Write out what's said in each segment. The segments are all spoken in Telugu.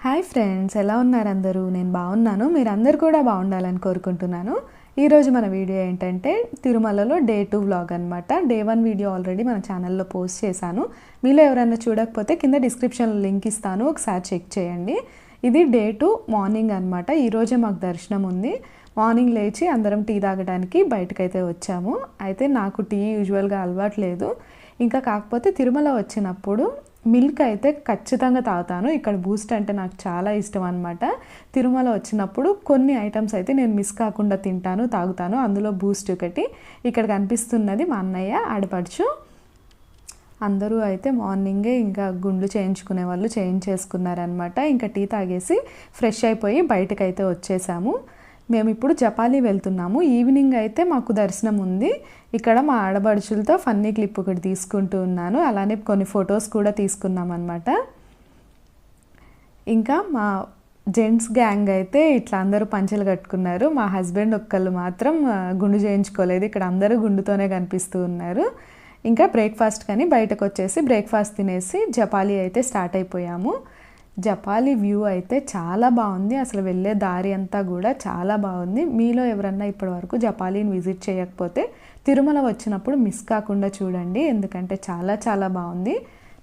హాయ్ ఫ్రెండ్స్, ఎలా ఉన్నారు అందరూ? నేను బాగున్నాను. మీరందరూ కూడా బాగుండాలని కోరుకుంటున్నాను. ఈరోజు మన వీడియో ఏంటంటే తిరుమలలో డే 2 వ్లాగ్ అనమాట. డే 1 వీడియో ఆల్రెడీ మన ఛానల్లో పోస్ట్ చేశాను. మీలో ఎవరైనా చూడకపోతే కింద డిస్క్రిప్షన్లో లింక్ ఇస్తాను, ఒకసారి చెక్ చేయండి. ఇది డే 2 మార్నింగ్ అనమాట. ఈరోజే మాకు దర్శనం ఉంది. మార్నింగ్ లేచి అందరం టీ తాగడానికి బయటకైతే వచ్చాము. అయితే నాకు టీ యూజువల్గా అలవాటు లేదు. ఇంకా కాకపోతే తిరుమల వచ్చినప్పుడు మిల్క్ అయితే ఖచ్చితంగా తాగుతాను. ఇక్కడ బూస్ట్ అంటే నాకు చాలా ఇష్టం అనమాట. తిరుమల వచ్చినప్పుడు కొన్ని ఐటమ్స్ అయితే నేను మిస్ కాకుండా తింటాను, తాగుతాను. అందులో బూస్ట్ ఒకటి. ఇక్కడ కనిపిస్తున్నది మా అన్నయ్య ఆడపడుచు. అందరూ అయితే మార్నింగే ఇంకా గుండ్లు చేయించుకునే వాళ్ళు చేయించేసుకున్నారనమాట. ఇంకా టీ తాగేసి ఫ్రెష్ అయిపోయి బయటకైతే వచ్చేసాము. మేము ఇప్పుడు జపాలి వెళ్తున్నాము. ఈవినింగ్ అయితే మాకు దర్శనం ఉంది. ఇక్కడ మా ఆడబడుచులతో ఫన్నీ క్లిప్ ఒకటి తీసుకుంటూ ఉన్నాను. అలానే కొన్ని ఫొటోస్ కూడా తీసుకున్నాం అనమాట. ఇంకా మా జెంట్స్ గ్యాంగ్ అయితే ఇట్లా అందరూ పంచెలు కట్టుకున్నారు. మా హస్బెండ్ ఒక్కళ్ళు మాత్రం గుండు చేయించుకోలేదు. ఇక్కడ అందరూ గుండుతోనే కనిపిస్తూ ఉన్నారు. ఇంకా బ్రేక్ఫాస్ట్ కానీ బయటకు వచ్చేసి బ్రేక్ఫాస్ట్ తినేసి జపాలి అయితే స్టార్ట్ అయిపోయాము. జపాలి వ్యూ అయితే చాలా బాగుంది. అసలు వెళ్ళే దారి అంతా కూడా చాలా బాగుంది. మీలో ఎవరన్నా ఇప్పటివరకు జపాలిని విజిట్ చేయకపోతే తిరుమల వచ్చినప్పుడు మిస్ కాకుండా చూడండి, ఎందుకంటే చాలా చాలా బాగుంది.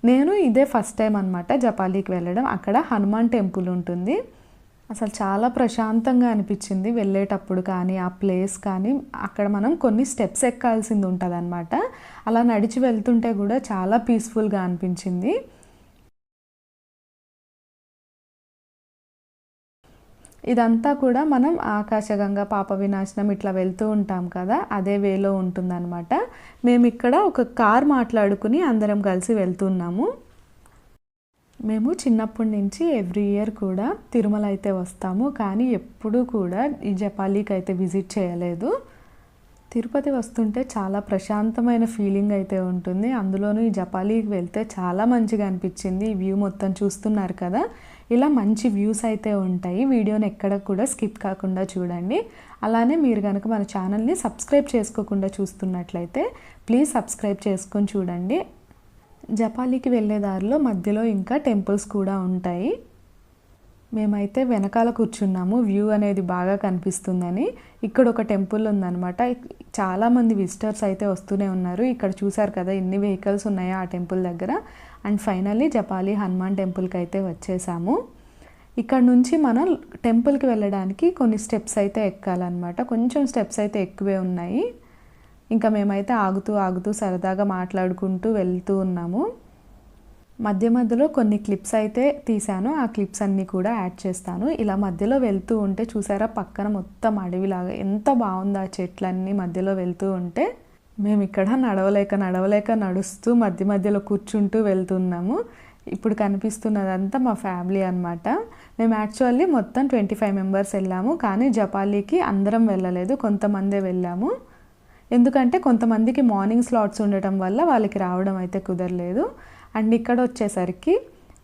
నేను ఇదే ఫస్ట్ టైం అనమాట జపాలికి వెళ్ళడం. అక్కడ హనుమాన్ టెంపుల్ ఉంటుంది. అసలు చాలా ప్రశాంతంగా అనిపించింది వెళ్ళేటప్పుడు కానీ, ఆ ప్లేస్ కానీ. అక్కడ మనం కొన్ని స్టెప్స్ ఎక్కాల్సింది ఉంటుంది అనమాట. అలా నడిచి వెళ్తుంటే కూడా చాలా పీస్ఫుల్గా అనిపించింది. ఇదంతా కూడా మనం ఆకాశగంగా, పాప వినాశనం ఇట్లా వెళ్తూ ఉంటాం కదా, అదే వేలో ఉంటుందన్నమాట. మేము ఇక్కడ ఒక కార్ మాట్లాడుకుని అందరం కలిసి వెళ్తున్నాము. మేము చిన్నప్పటి నుంచి ఎవ్రీ ఇయర్ కూడా తిరుమల అయితే వస్తాము, కానీ ఎప్పుడూ కూడా ఈ జపాలికి అయితే విజిట్ చేయలేదు. తిరుపతి వస్తుంటే చాలా ప్రశాంతమైన ఫీలింగ్ అయితే ఉంటుంది. అందులోనూ ఈ జపాలికి వెళ్తే చాలా మంచిగా అనిపించింది. ఈ వ్యూ మొత్తం చూస్తున్నారు కదా, ఇలా మంచి వ్యూస్ అయితే ఉంటాయి. వీడియోని ఎక్కడ కూడా స్కిప్ కాకుండా చూడండి. అలానే మీరు కనుక మన ఛానల్ని సబ్స్క్రైబ్ చేసుకోకుండా చూస్తున్నట్లయితే ప్లీజ్ సబ్స్క్రైబ్ చేసుకొని చూడండి. జపాలికి వెళ్ళే దారిలో మధ్యలో ఇంకా టెంపుల్స్ కూడా ఉంటాయి. మేమైతే వెనకాల కూర్చున్నాము, వ్యూ అనేది బాగా కనిపిస్తుందని. ఇక్కడ ఒక టెంపుల్ ఉందన్నమాట. చాలామంది విజిటర్స్ అయితే వస్తూనే ఉన్నారు. ఇక్కడ చూసారు కదా ఎన్ని వెహికల్స్ ఉన్నాయో ఆ టెంపుల్ దగ్గర. అండ్ ఫైనల్లీ జపాలి హనుమాన్ టెంపుల్కి అయితే వచ్చేసాము. ఇక్కడ నుంచి మనం టెంపుల్కి వెళ్ళడానికి కొన్ని స్టెప్స్ అయితే ఎక్కాలన్నమాట. కొంచెం స్టెప్స్ అయితే ఎక్కువే ఉన్నాయి. ఇంకా మేమైతే ఆగుతూ సరదాగా మాట్లాడుకుంటూ వెళ్తూ ఉన్నాము. మధ్య మధ్యలో కొన్ని క్లిప్స్ అయితే తీశాను. ఆ క్లిప్స్ అన్నీ కూడా యాడ్ చేస్తాను. ఇలా మధ్యలో వెళ్తూ ఉంటే చూసారా, పక్కన మొత్తం అడవిలాగా ఎంత బాగుందో ఆ చెట్లన్నీ మధ్యలో వెళ్తూ ఉంటే. మేము ఇక్కడ నడవలేక నడుస్తూ మధ్య మధ్యలో కూర్చుంటూ వెళ్తున్నాము. ఇప్పుడు కనిపిస్తున్నదంతా మా ఫ్యామిలీ అనమాట. మేము యాక్చువల్లీ మొత్తం 25 మెంబర్స్ వెళ్ళాము, కానీ జపాలికి అందరం వెళ్ళలేదు, కొంతమందే వెళ్ళాము. ఎందుకంటే కొంతమందికి మార్నింగ్ స్లాట్స్ ఉండటం వల్ల వాళ్ళకి రావడం అయితే కుదరలేదు. అండ్ ఇక్కడ వచ్చేసరికి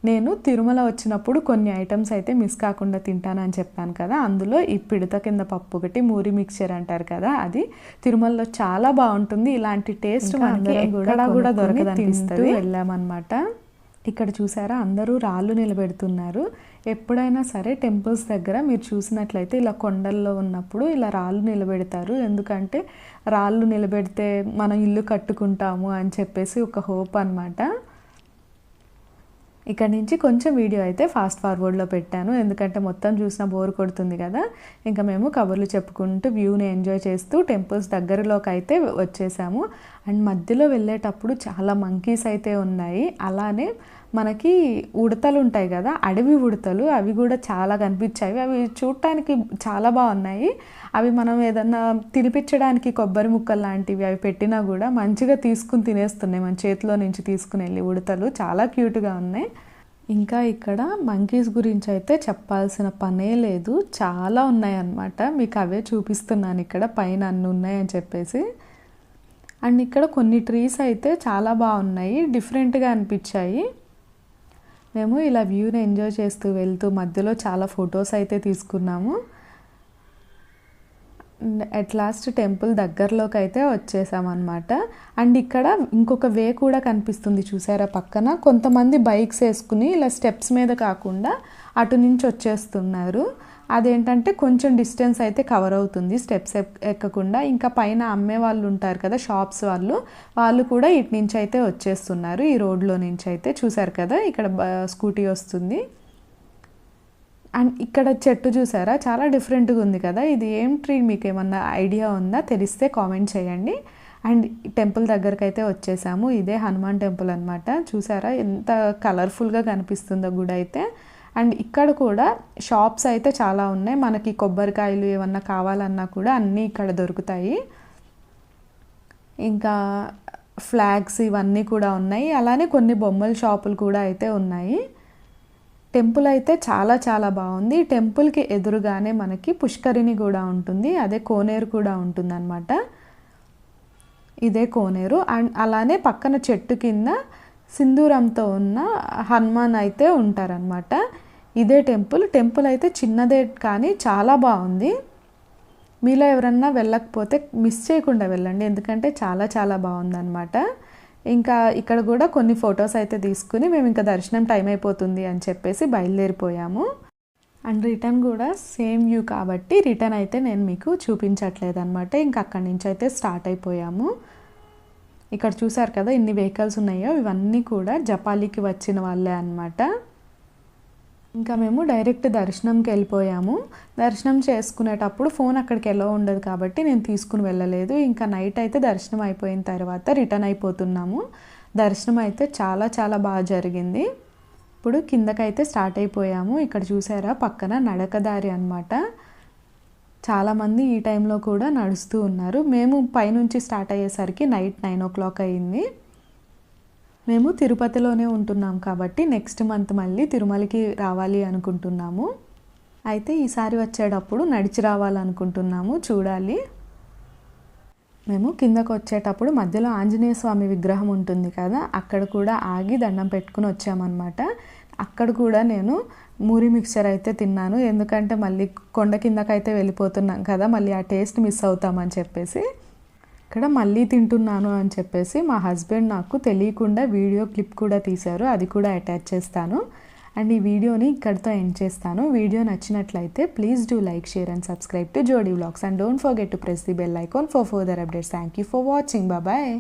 నేను తిరుమల వచ్చినప్పుడు కొన్ని ఐటమ్స్ అయితే మిస్ కాకుండా తింటానని చెప్పాను కదా, అందులో ఈ పిడత కింద పప్పు ఒకటి, మూరి మిక్చర్ అంటారు కదా, అది తిరుమలలో చాలా బాగుంటుంది. ఇలాంటి టేస్ట్ మనకి ఎక్కడా కూడా దొరకదనిపిస్తుంది. వెళ్ళామన్నమాట. ఇక్కడ చూసారా, అందరూ రాళ్ళు నిలబెడుతున్నారు. ఎప్పుడైనా సరే టెంపుల్స్ దగ్గర మీరు చూసినట్లయితే ఇలా కొండల్లో ఉన్నప్పుడు ఇలా రాళ్ళు నిలబెడతారు. ఎందుకంటే రాళ్ళు నిలబెడితే మనం ఇల్లు కట్టుకుంటాము అని చెప్పేసి ఒక హోప్ అనమాట. ఇక్కడ నుంచి కొంచెం వీడియో అయితే ఫాస్ట్ ఫార్వర్డ్లో పెట్టాను, ఎందుకంటే మొత్తం చూసినా బోర్ కొడుతుంది కదా. ఇంకా మేము కబుర్లు చెప్పుకుంటూ వ్యూని ఎంజాయ్ చేస్తూ టెంపుల్స్ దగ్గరలోకి అయితే వచ్చేసాము. అండ్ మధ్యలో వెళ్ళేటప్పుడు చాలా మంకీస్ అయితే ఉన్నాయి. అలానే మనకి ఉడతలు ఉంటాయి కదా, అడవి ఉడతలు, అవి కూడా చాలా కనిపించాయి. అవి చూడటానికి చాలా బాగున్నాయి. అవి మనం ఏదన్నా తినిపించడానికి కొబ్బరి ముక్కలు లాంటివి అవి పెట్టినా కూడా మంచిగా తీసుకుని తినేస్తున్నాయి. మన చేతిలో నుంచి తీసుకుని వెళ్ళి ఉడతలు చాలా క్యూట్గా ఉన్నాయి. ఇంకా ఇక్కడ మంకీస్ గురించి అయితే చెప్పాల్సిన పనే లేదు, చాలా ఉన్నాయన్నమాట. మీకు అవే చూపిస్తున్నాను ఇక్కడ పైన అన్నీ ఉన్నాయని చెప్పేసి. అండ్ ఇక్కడ కొన్ని ట్రీస్ అయితే చాలా బాగున్నాయి, డిఫరెంట్గా అనిపించాయి. మేము ఇలా వ్యూని ఎంజాయ్ చేస్తూ వెళ్తూ మధ్యలో చాలా ఫొటోస్ అయితే తీసుకున్నాము. అట్ లాస్ట్ టెంపుల్ దగ్గరలోకి అయితే వచ్చేసామన్నమాట. అండ్ ఇక్కడ ఇంకొక వే కూడా కనిపిస్తుంది చూసారా, పక్కన కొంతమంది బైక్స్ వేసుకుని ఇలా స్టెప్స్ మీద కాకుండా అటు నుంచి వచ్చేస్తున్నారు. అదేంటంటే కొంచెం డిస్టెన్స్ అయితే కవర్ అవుతుంది స్టెప్స్ ఎక్కకుండా. ఇంకా పైన అమ్మే వాళ్ళు ఉంటారు కదా షాప్స్ వాళ్ళు కూడా ఇటు నుంచి అయితే వచ్చేస్తున్నారు. ఈ రోడ్లో నుంచి అయితే చూసారు కదా, ఇక్కడ స్కూటీ వస్తుంది. అండ్ ఇక్కడ చెట్టు చూసారా, చాలా డిఫరెంట్గా ఉంది కదా. ఇది ఏం ట్రీ, మీకు ఏమన్నా ఐడియా ఉందా? తెలిస్తే కామెంట్ చేయండి. అండ్ టెంపుల్ దగ్గరకు అయితే వచ్చేసాము. ఇదే హనుమాన్ టెంపుల్ అనమాట. చూసారా ఎంత కలర్ఫుల్గా కనిపిస్తుందో గుడి అయితే. అండ్ ఇక్కడ కూడా షాప్స్ అయితే చాలా ఉన్నాయి. మనకి కొబ్బరికాయలు ఏమన్నా కావాలన్నా కూడా అన్నీ ఇక్కడ దొరుకుతాయి. ఇంకా ఫ్లాగ్స్ ఇవన్నీ కూడా ఉన్నాయి. అలానే కొన్ని బొమ్మల షాపులు కూడా అయితే ఉన్నాయి. టెంపుల్ అయితే చాలా చాలా బాగుంది. టెంపుల్కి ఎదురుగానే మనకి పుష్కరిణి కూడా ఉంటుంది, అదే కోనేరు కూడా ఉంటుందన్నమాట. ఇదే కోనేరు. అండ్ అలానే పక్కన చెట్టు కింద సింధూరంతో ఉన్న హనుమాన్ అయితే ఉంటారనమాట. ఇదే టెంపుల్ అయితే చిన్నదే కానీ చాలా బాగుంది. మీలో ఎవరన్నా వెళ్ళకపోతే మిస్ చేయకుండా వెళ్ళండి, ఎందుకంటే చాలా చాలా బాగుందన్నమాట. ఇంకా ఇక్కడ కూడా కొన్ని ఫొటోస్ అయితే తీసుకుని మేము ఇంకా దర్శనం టైం అయిపోతుంది అని చెప్పేసి బయలుదేరిపోయాము. అండ్ రిటర్న్ కూడా సేమ్ వ్యూ కాబట్టి రిటర్న్ అయితే నేను మీకు చూపించట్లేదు అనమాట. ఇంకా అక్కడి నుంచి అయితే స్టార్ట్ అయిపోయాము. ఇక్కడ చూసారు కదా ఇన్ని వెహికల్స్ ఉన్నాయో, ఇవన్నీ కూడా జపాలికి వచ్చిన వాళ్ళే అనమాట. ఇంకా మేము డైరెక్ట్ దర్శనంకి వెళ్ళిపోయాము. దర్శనం చేసుకునేటప్పుడు ఫోన్ అక్కడికి ఎలా ఉండదు కాబట్టి నేను తీసుకుని వెళ్ళలేదు. ఇంకా నైట్ అయితే దర్శనం అయిపోయిన తర్వాత రిటర్న్ అయిపోతున్నాము. దర్శనం అయితే చాలా చాలా బాగా జరిగింది. ఇప్పుడు కిందకైతే స్టార్ట్ అయిపోయాము. ఇక్కడ చూసారా పక్కన నడకదారి అనమాట. చాలామంది ఈ టైంలో కూడా నడుస్తూ ఉన్నారు. మేము పైనుంచి స్టార్ట్ అయ్యేసరికి నైట్ 9 o'clock అయింది. మేము తిరుపతిలోనే ఉంటున్నాం కాబట్టి నెక్స్ట్ మంత్ మళ్ళీ తిరుమలకి రావాలి అనుకుంటున్నాము. అయితే ఈసారి వచ్చేటప్పుడు నడిచి రావాలనుకుంటున్నాము, చూడాలి. మేము కిందకు వచ్చేటప్పుడు మధ్యలో ఆంజనేయ స్వామి విగ్రహం ఉంటుంది కదా, అక్కడ కూడా ఆగి దండం పెట్టుకుని వచ్చామన్నమాట. అక్కడ కూడా నేను మూరి మిక్చర్ అయితే తిన్నాను, ఎందుకంటే మళ్ళీ కొండ కిందకైతే వెళ్ళిపోతున్నాం కదా, మళ్ళీ ఆ టేస్ట్ మిస్ అవుతామని చెప్పేసి. ఇక్కడ మళ్ళీ తింటున్నాను అని చెప్పేసి మా హస్బెండ్ నాకు తెలియకుండా వీడియో క్లిప్ కూడా తీశారు, అది కూడా అటాచ్ చేస్తాను. అండ్ ఈ వీడియోని ఇక్కడితో ఎండ్ చేస్తాను. వీడియో నచ్చినట్లయితే please do like, share and subscribe to Jodi vlogs. And don't forget to press the bell icon for further updates. Thank you for watching. Bye.